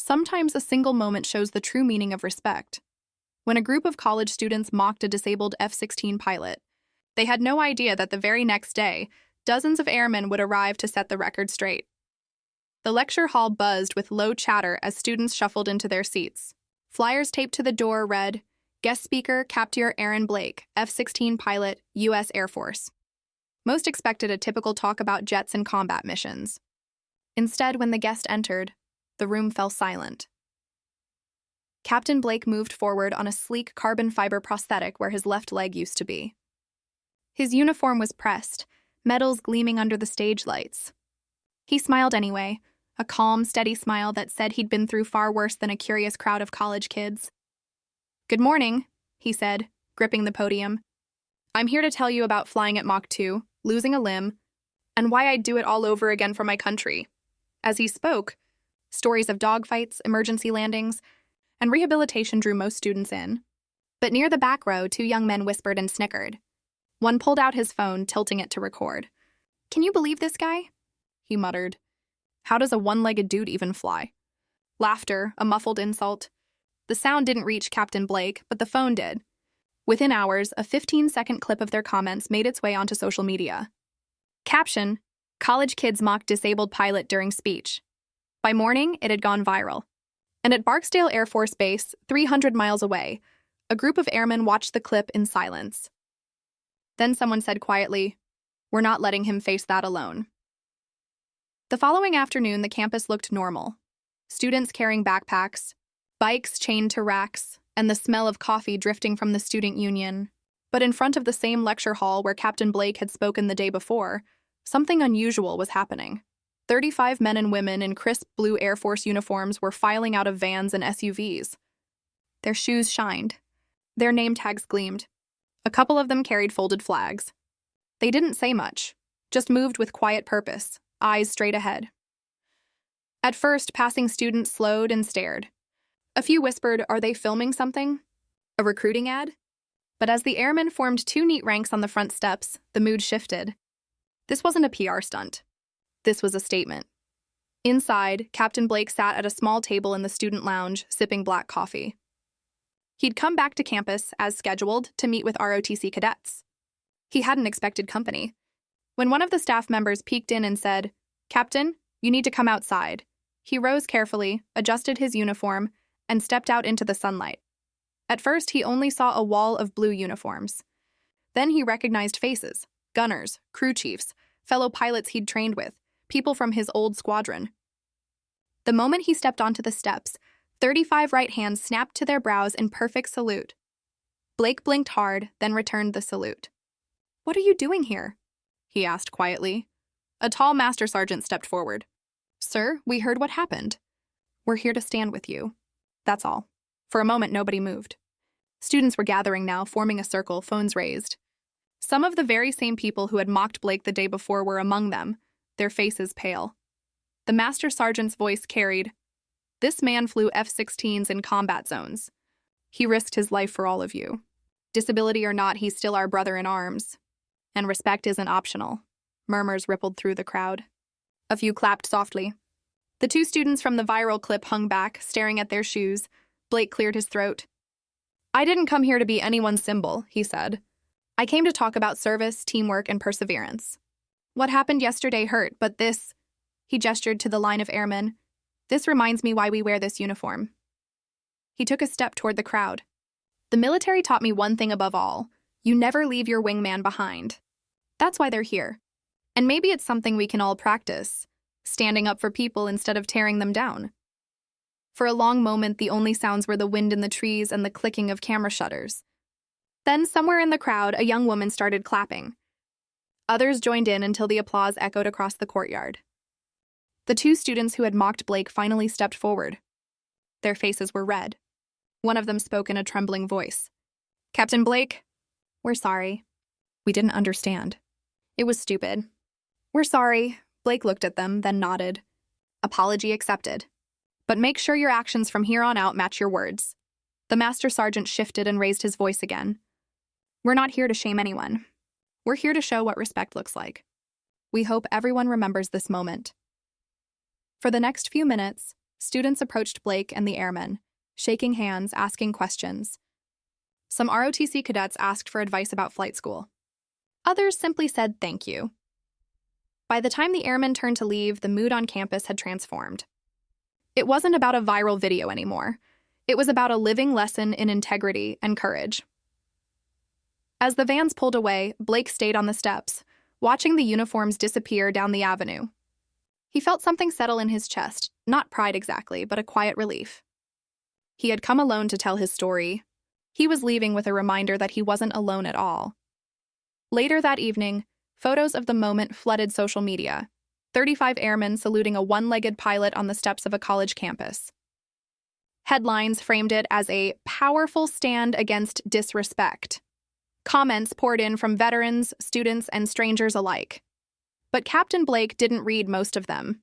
Sometimes a single moment shows the true meaning of respect. When a group of college students mocked a disabled F-16 pilot, they had no idea that the very next day, dozens of airmen would arrive to set the record straight. The lecture hall buzzed with low chatter as students shuffled into their seats. Flyers taped to the door read, "Guest speaker, Captain Aaron Blake, F-16 pilot, U.S. Air Force." Most expected a typical talk about jets and combat missions. Instead, when the guest entered, the room fell silent. Captain Blake moved forward on a sleek carbon fiber prosthetic where his left leg used to be. His uniform was pressed, medals gleaming under the stage lights. He smiled anyway, a calm, steady smile that said he'd been through far worse than a curious crowd of college kids. "Good morning," he said, gripping the podium. "I'm here to tell you about flying at Mach 2, losing a limb, and why I'd do it all over again for my country." As he spoke, stories of dogfights, emergency landings, and rehabilitation drew most students in. But near the back row, two young men whispered and snickered. One pulled out his phone, tilting it to record. "Can you believe this guy?" he muttered. "How does a one-legged dude even fly?" Laughter, a muffled insult. The sound didn't reach Captain Blake, but the phone did. Within hours, a 15-second clip of their comments made its way onto social media. Caption: "College kids mock disabled pilot during speech." By morning, it had gone viral. And at Barksdale Air Force Base, 300 miles away, a group of airmen watched the clip in silence. Then someone said quietly, "We're not letting him face that alone." The following afternoon, the campus looked normal. Students carrying backpacks, bikes chained to racks, and the smell of coffee drifting from the student union. But in front of the same lecture hall where Captain Blake had spoken the day before, something unusual was happening. 35 men and women in crisp blue Air Force uniforms were filing out of vans and SUVs. Their shoes shined. Their name tags gleamed. A couple of them carried folded flags. They didn't say much, just moved with quiet purpose, eyes straight ahead. At first, passing students slowed and stared. A few whispered, "Are they filming something? A recruiting ad?" But as the airmen formed two neat ranks on the front steps, the mood shifted. This wasn't a PR stunt. This was a statement. Inside, Captain Blake sat at a small table in the student lounge, sipping black coffee. He'd come back to campus, as scheduled, to meet with ROTC cadets. He hadn't expected company. When one of the staff members peeked in and said, "Captain, you need to come outside," he rose carefully, adjusted his uniform, and stepped out into the sunlight. At first, he only saw a wall of blue uniforms. Then he recognized faces, gunners, crew chiefs, fellow pilots he'd trained with, people from his old squadron. The moment he stepped onto the steps, 35 right hands snapped to their brows in perfect salute. Blake blinked hard, then returned the salute. "What are you doing here?" he asked quietly. A tall master sergeant stepped forward. "Sir, we heard what happened. We're here to stand with you. That's all." For a moment, nobody moved. Students were gathering now, forming a circle, phones raised. Some of the very same people who had mocked Blake the day before were among them, their faces pale. The master sergeant's voice carried, "This man flew F-16s in combat zones. He risked his life for all of you. Disability or not, he's still our brother in arms. And respect isn't optional." Murmurs rippled through the crowd. A few clapped softly. The two students from the viral clip hung back, staring at their shoes. Blake cleared his throat. "I didn't come here to be anyone's symbol," he said. "I came to talk about service, teamwork, and perseverance. What happened yesterday hurt, but this," he gestured to the line of airmen, "this reminds me why we wear this uniform." He took a step toward the crowd. "The military taught me one thing above all. You never leave your wingman behind. That's why they're here. And maybe it's something we can all practice, standing up for people instead of tearing them down." For a long moment, the only sounds were the wind in the trees and the clicking of camera shutters. Then, somewhere in the crowd, a young woman started clapping. Others joined in until the applause echoed across the courtyard. The two students who had mocked Blake finally stepped forward. Their faces were red. One of them spoke in a trembling voice. "Captain Blake, we're sorry. We didn't understand. It was stupid. We're sorry." Blake looked at them, then nodded. "Apology accepted. But make sure your actions from here on out match your words." The master sergeant shifted and raised his voice again. "We're not here to shame anyone. We're here to show what respect looks like. We hope everyone remembers this moment." For the next few minutes, Students approached Blake and the airmen, shaking hands, asking questions. Some ROTC cadets asked for advice about flight school. Others simply said thank you. By the time the airmen turned to leave, the mood on campus had transformed. It wasn't about a viral video anymore. It was about a living lesson in integrity and courage. As the vans pulled away, Blake stayed on the steps, watching the uniforms disappear down the avenue. He felt something settle in his chest, not pride exactly, but a quiet relief. He had come alone to tell his story. He was leaving with a reminder that he wasn't alone at all. Later that evening, photos of the moment flooded social media. 35 airmen saluting a one-legged pilot on the steps of a college campus. Headlines framed it as a powerful stand against disrespect. Comments poured in from veterans, students, and strangers alike. But Captain Blake didn't read most of them.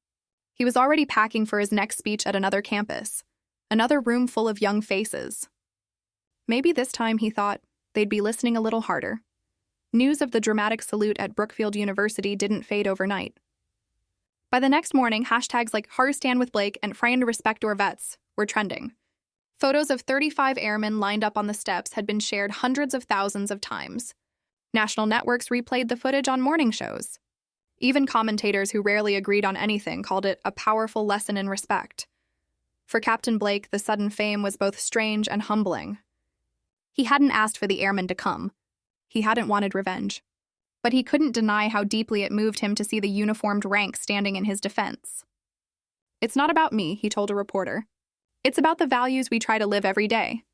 He was already packing for his next speech at another campus, another room full of young faces. Maybe this time, he thought, they'd be listening a little harder. News of the dramatic salute at Brookfield University didn't fade overnight. By the next morning, hashtags like #HardStandWithBlake and #FriendRespectOurVets were trending. Photos of 35 airmen lined up on the steps had been shared hundreds of thousands of times. National networks replayed the footage on morning shows. Even commentators who rarely agreed on anything called it a powerful lesson in respect. For Captain Blake, the sudden fame was both strange and humbling. He hadn't asked for the airmen to come. He hadn't wanted revenge. But he couldn't deny how deeply it moved him to see the uniformed ranks standing in his defense. "It's not about me," he told a reporter. "It's about the values we try to live every day.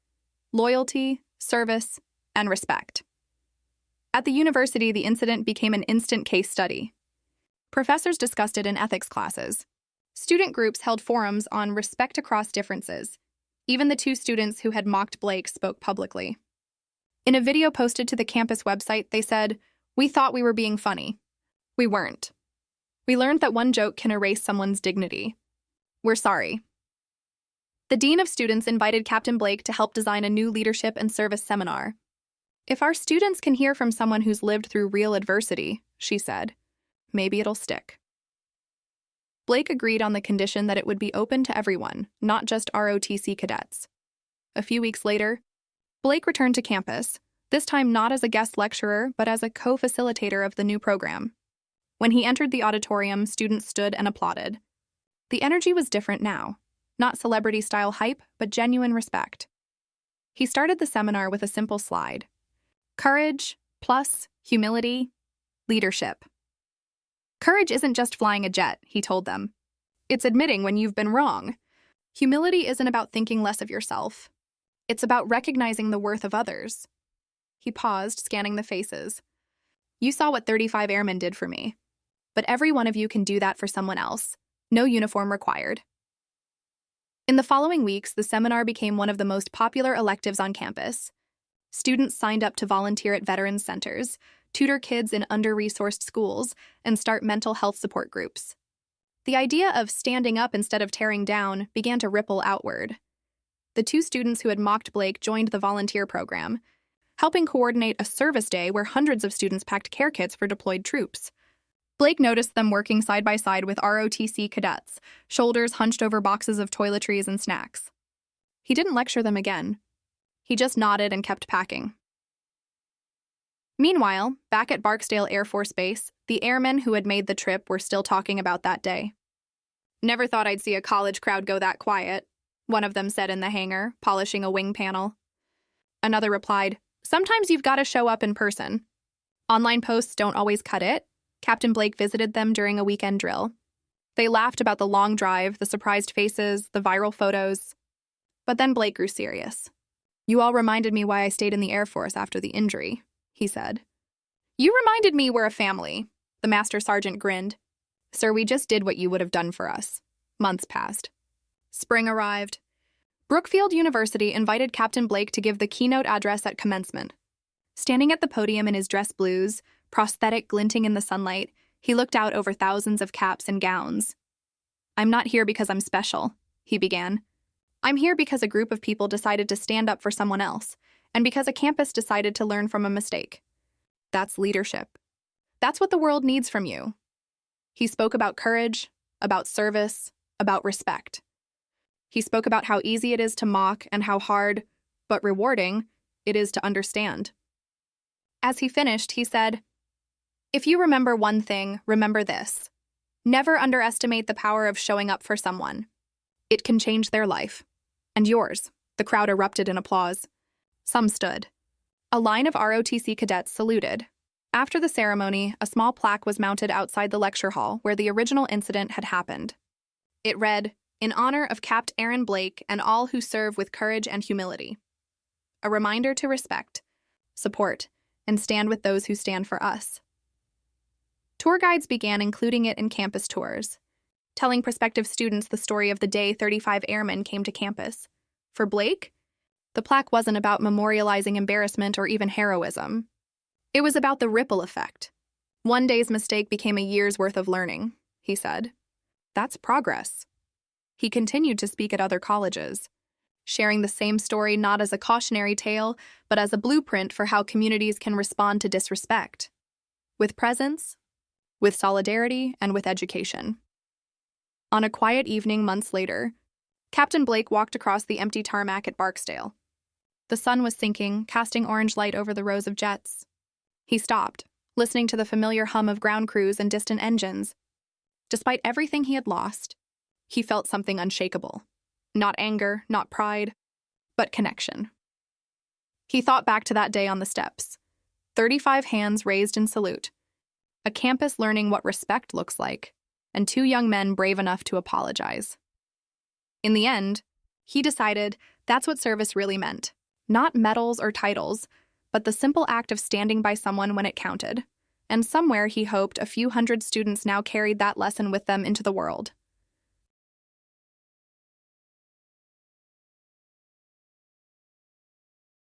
Loyalty, service, and respect." At the university, the incident became an instant case study. Professors discussed it in ethics classes. Student groups held forums on respect across differences. Even the two students who had mocked Blake spoke publicly. In a video posted to the campus website, they said, "We thought we were being funny. We weren't. We learned that one joke can erase someone's dignity. We're sorry." The dean of students invited Captain Blake to help design a new leadership and service seminar. "If our students can hear from someone who's lived through real adversity," she said, "maybe it'll stick." Blake agreed on the condition that it would be open to everyone, not just ROTC cadets. A few weeks later, Blake returned to campus, this time not as a guest lecturer, but as a co-facilitator of the new program. When he entered the auditorium, students stood and applauded. The energy was different now. Not celebrity-style hype, but genuine respect. He started the seminar with a simple slide. Courage plus humility, leadership. Courage isn't just flying a jet, he told them. It's admitting when you've been wrong. Humility isn't about thinking less of yourself. It's about recognizing the worth of others. He paused, scanning the faces. "You saw what 35 airmen did for me. But every one of you can do that for someone else. No uniform required." In the following weeks, the seminar became one of the most popular electives on campus. Students signed up to volunteer at veterans centers, tutor kids in under-resourced schools, and start mental health support groups. The idea of standing up instead of tearing down began to ripple outward. The two students who had mocked Blake joined the volunteer program, helping coordinate a service day where hundreds of students packed care kits for deployed troops. Blake noticed them working side by side with ROTC cadets, shoulders hunched over boxes of toiletries and snacks. He didn't lecture them again. He just nodded and kept packing. Meanwhile, back at Barksdale Air Force Base, the airmen who had made the trip were still talking about that day. "Never thought I'd see a college crowd go that quiet," one of them said in the hangar, polishing a wing panel. Another replied, "Sometimes you've got to show up in person. Online posts don't always cut it." Captain Blake visited them during a weekend drill. They laughed about the long drive, the surprised faces, the viral photos. But then Blake grew serious. "You all reminded me why I stayed in the Air Force after the injury," he said. "You reminded me we're a family," the master sergeant grinned. "Sir, we just did what you would have done for us." Months passed. Spring arrived. Brookfield University invited Captain Blake to give the keynote address at commencement. Standing at the podium in his dress blues, prosthetic glinting in the sunlight, he looked out over thousands of caps and gowns. "I'm not here because I'm special," he began. "I'm here because a group of people decided to stand up for someone else, and because a campus decided to learn from a mistake. That's leadership. That's what the world needs from you." He spoke about courage, about service, about respect. He spoke about how easy it is to mock and how hard, but rewarding, it is to understand. As he finished, he said, "If you remember one thing, remember this. Never underestimate the power of showing up for someone. It can change their life. And yours." The crowd erupted in applause. Some stood. A line of ROTC cadets saluted. After the ceremony, a small plaque was mounted outside the lecture hall where the original incident had happened. It read, "In honor of Capt. Aaron Blake and all who serve with courage and humility. A reminder to respect, support, and stand with those who stand for us." Tour guides began including it in campus tours, telling prospective students the story of the day 35 airmen came to campus. For Blake, the plaque wasn't about memorializing embarrassment or even heroism. It was about the ripple effect. One day's mistake became a year's worth of learning, he said. That's progress. He continued to speak at other colleges, sharing the same story not as a cautionary tale, but as a blueprint for how communities can respond to disrespect. With presence, with solidarity, and with education. On a quiet evening months later, Captain Blake walked across the empty tarmac at Barksdale. The sun was sinking, casting orange light over the rows of jets. He stopped, listening to the familiar hum of ground crews and distant engines. Despite everything he had lost, he felt something unshakable. Not anger, not pride, but connection. He thought back to that day on the steps. 35 hands raised in salute. A campus learning what respect looks like, and 2 young men brave enough to apologize. In the end, he decided that's what service really meant. Not medals or titles, but the simple act of standing by someone when it counted. And somewhere he hoped a few hundred students now carried that lesson with them into the world.